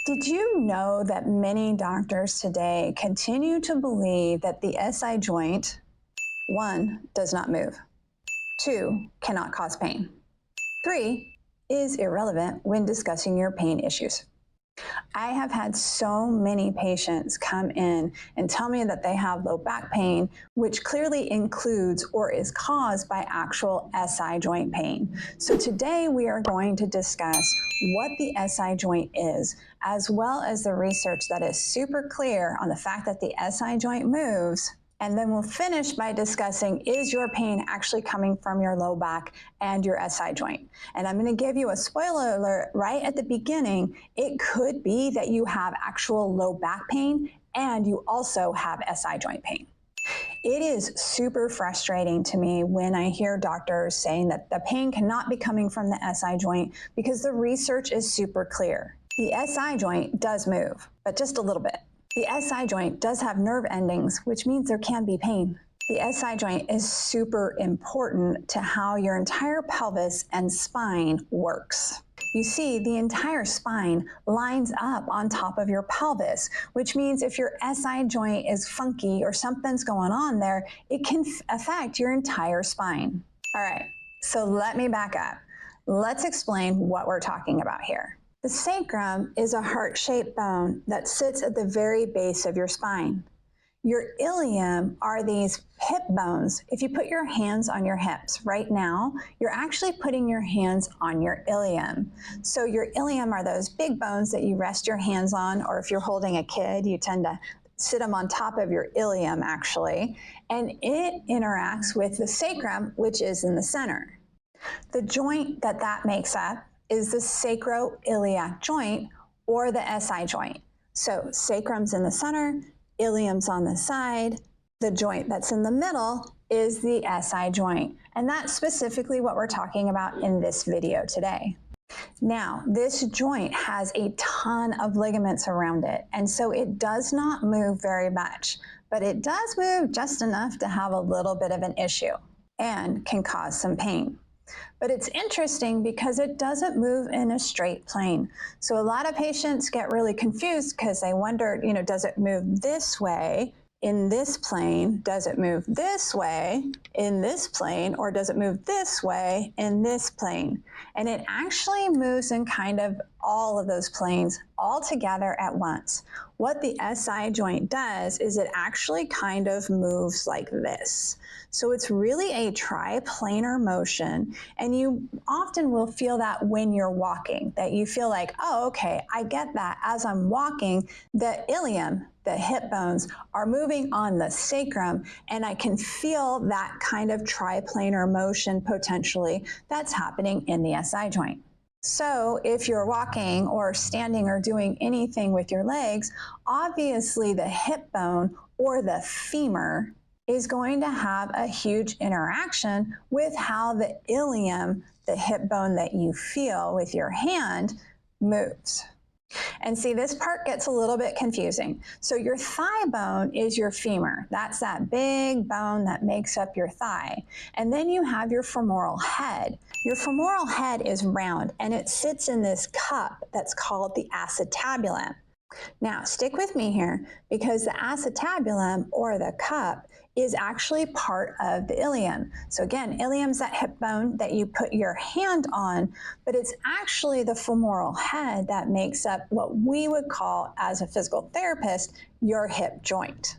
Did you know that many doctors today continue to believe that the SI joint, 1, does not move, 2, cannot cause pain, 3, is irrelevant when discussing your pain issues? I have had so many patients come in and tell me that they have low back pain, which clearly includes or is caused by actual SI joint pain. So today we are going to discuss what the SI joint is, as well as the research that is super clear on the fact that the SI joint moves. And then we'll finish by discussing, is your pain actually coming from your low back and your SI joint? And I'm going to give you a spoiler alert right at the beginning. It could be that you have actual low back pain and you also have SI joint pain. It is super frustrating to me when I hear doctors saying that the pain cannot be coming from the SI joint because the research is super clear. The SI joint does move, but just a little bit. The SI joint does have nerve endings, which means there can be pain. The SI joint is super important to how your entire pelvis and spine works. You see, the entire spine lines up on top of your pelvis, which means if your SI joint is funky or something's going on there, it can affect your entire spine. All right, so let me back up. Let's explain what we're talking about here. The sacrum is a heart-shaped bone that sits at the very base of your spine. Your ilium are these hip bones. If you put your hands on your hips right now, you're actually putting your hands on your ilium. So your ilium are those big bones that you rest your hands on, or if you're holding a kid, you tend to sit them on top of your ilium actually, and it interacts with the sacrum, which is in the center. The joint that makes up is the Sacroiliac Joint, or the SI joint. So sacrum's in the center, ilium's on the side. The joint that's in the middle is the SI joint. And that's specifically what we're talking about in this video today. Now, this joint has a ton of ligaments around it, and so it does not move very much, but it does move just enough to have a little bit of an issue and can cause some pain. But it's interesting because it doesn't move in a straight plane. So a lot of patients get really confused because they wonder, does it move this way in this plane? Does it move this way in this plane? Or does it move this way in this plane? And it actually moves in kind of all of those planes all together at once. What the SI joint does is it actually kind of moves like this. So it's really a triplanar motion, and you often will feel that when you're walking, that you feel like, oh, okay, I get that. As I'm walking, the ilium, the hip bones, are moving on the sacrum, and I can feel that kind of triplanar motion potentially that's happening in the SI joint. So if you're walking or standing or doing anything with your legs, obviously the hip bone or the femur is going to have a huge interaction with how the ilium, the hip bone that you feel with your hand, moves. And see, this part gets a little bit confusing. So your thigh bone is your femur. That's that big bone that makes up your thigh. And then you have your femoral head. Your femoral head is round, and it sits in this cup that's called the acetabulum. Now, stick with me here, because the acetabulum, or the cup, is actually part of the ilium. So again, ilium's that hip bone that you put your hand on, but it's actually the femoral head that makes up what we would call, as a physical therapist, your hip joint.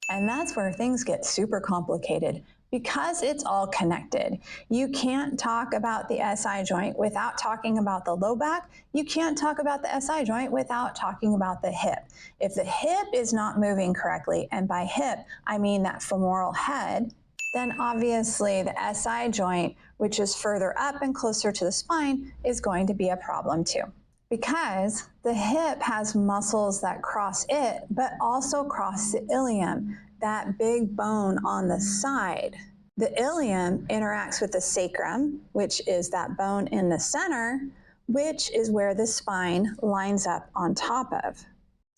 And that's where things get super complicated, because it's all connected. You can't talk about the SI joint without talking about the low back. You can't talk about the SI joint without talking about the hip. If the hip is not moving correctly, and by hip, I mean that femoral head, then obviously the SI joint, which is further up and closer to the spine, is going to be a problem too. Because the hip has muscles that cross it, but also cross the ilium, that big bone on the side. The ilium interacts with the sacrum, which is that bone in the center, which is where the spine lines up on top of.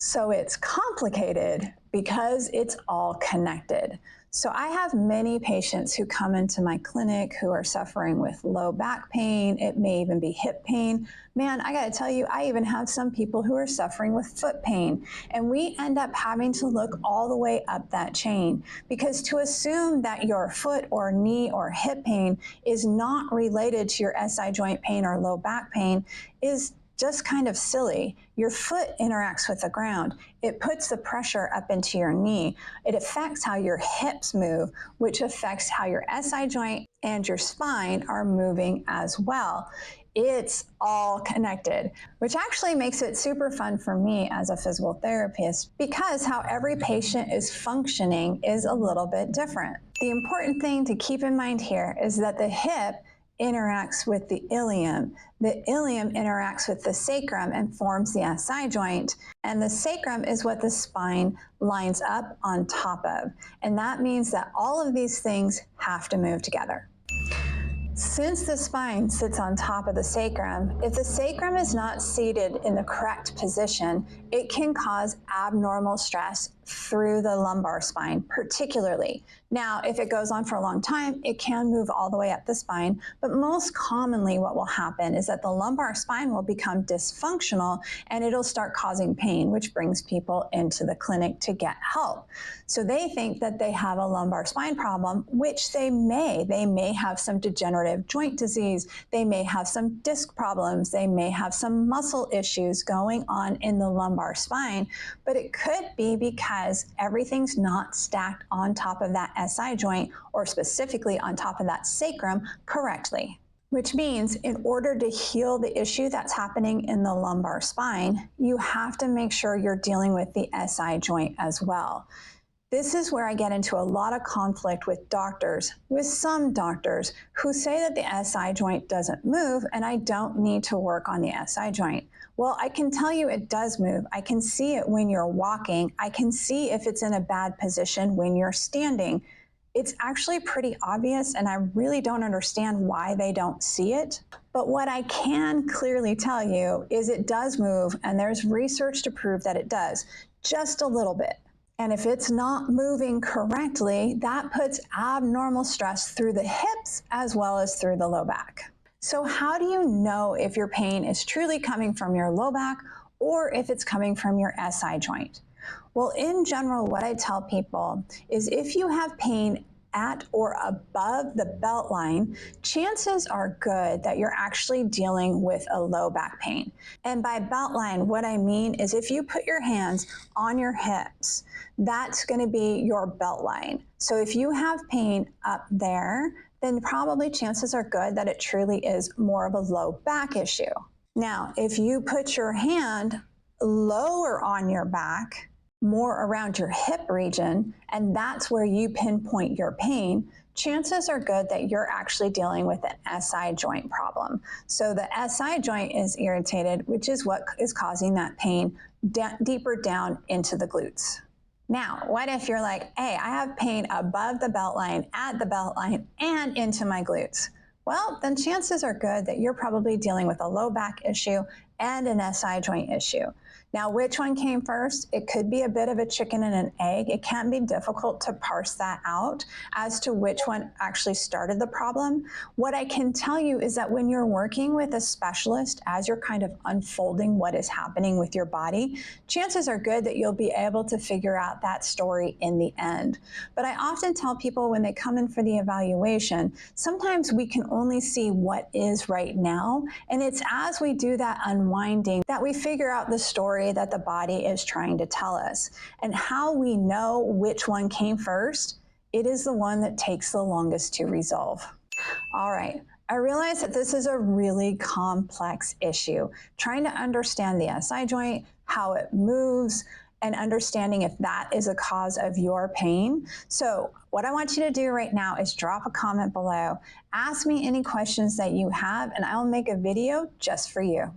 So it's complicated because it's all connected. So I have many patients who come into my clinic who are suffering with low back pain. It may even be hip pain. Man, I gotta tell you, I even have some people who are suffering with foot pain. And we end up having to look all the way up that chain, because to assume that your foot or knee or hip pain is not related to your SI joint pain or low back pain is just kind of silly. Your foot interacts with the ground. It puts the pressure up into your knee. It affects how your hips move, which affects how your SI joint and your spine are moving as well. It's all connected, which actually makes it super fun for me as a physical therapist, because how every patient is functioning is a little bit different. The important thing to keep in mind here is that the hip interacts with the ilium. The ilium interacts with the sacrum and forms the SI joint. And the sacrum is what the spine lines up on top of. And that means that all of these things have to move together. Since the spine sits on top of the sacrum, if the sacrum is not seated in the correct position, it can cause abnormal stress through the lumbar spine, particularly. Now, if it goes on for a long time, it can move all the way up the spine, but most commonly what will happen is that the lumbar spine will become dysfunctional and it'll start causing pain, which brings people into the clinic to get help. So they think that they have a lumbar spine problem, which they may. They may have some degenerative joint disease, they may have some disc problems, they may have some muscle issues going on in the lumbar spine, but it could be because everything's not stacked on top of that SI joint, or specifically on top of that sacrum, correctly. Which means in order to heal the issue that's happening in the lumbar spine, you have to make sure you're dealing with the SI joint as well. This is where I get into a lot of conflict with doctors, with some doctors who say that the SI joint doesn't move and I don't need to work on the SI joint. Well, I can tell you it does move. I can see it when you're walking. I can see if it's in a bad position when you're standing. It's actually pretty obvious, and I really don't understand why they don't see it. But what I can clearly tell you is it does move, and there's research to prove that it does, just a little bit. And if it's not moving correctly, that puts abnormal stress through the hips as well as through the low back. So how do you know if your pain is truly coming from your low back or if it's coming from your SI joint? Well, in general, what I tell people is if you have pain at or above the belt line, chances are good that you're actually dealing with a low back pain. And by belt line, what I mean is if you put your hands on your hips, that's going to be your belt line. So if you have pain up there, then probably chances are good that it truly is more of a low back issue. Now, if you put your hand lower on your back, more around your hip region, and that's where you pinpoint your pain, chances are good that you're actually dealing with an SI joint problem. So the SI joint is irritated, which is what is causing that pain deeper down into the glutes. Now, what if you're like, hey, I have pain above the belt line, at the belt line, and into my glutes? Well, then chances are good that you're probably dealing with a low back issue and an SI joint issue. Now, which one came first? It could be a bit of a chicken and an egg. It can be difficult to parse that out as to which one actually started the problem. What I can tell you is that when you're working with a specialist, as you're kind of unfolding what is happening with your body, chances are good that you'll be able to figure out that story in the end. But I often tell people when they come in for the evaluation, sometimes we can only see what is right now. And it's as we do that unwinding that we figure out the story that the body is trying to tell us. And how we know which one came first, it is the one that takes the longest to resolve. All right, I realize that this is a really complex issue. Trying to understand the SI joint, how it moves, and understanding if that is a cause of your pain. So what I want you to do right now is drop a comment below, ask me any questions that you have, and I'll make a video just for you.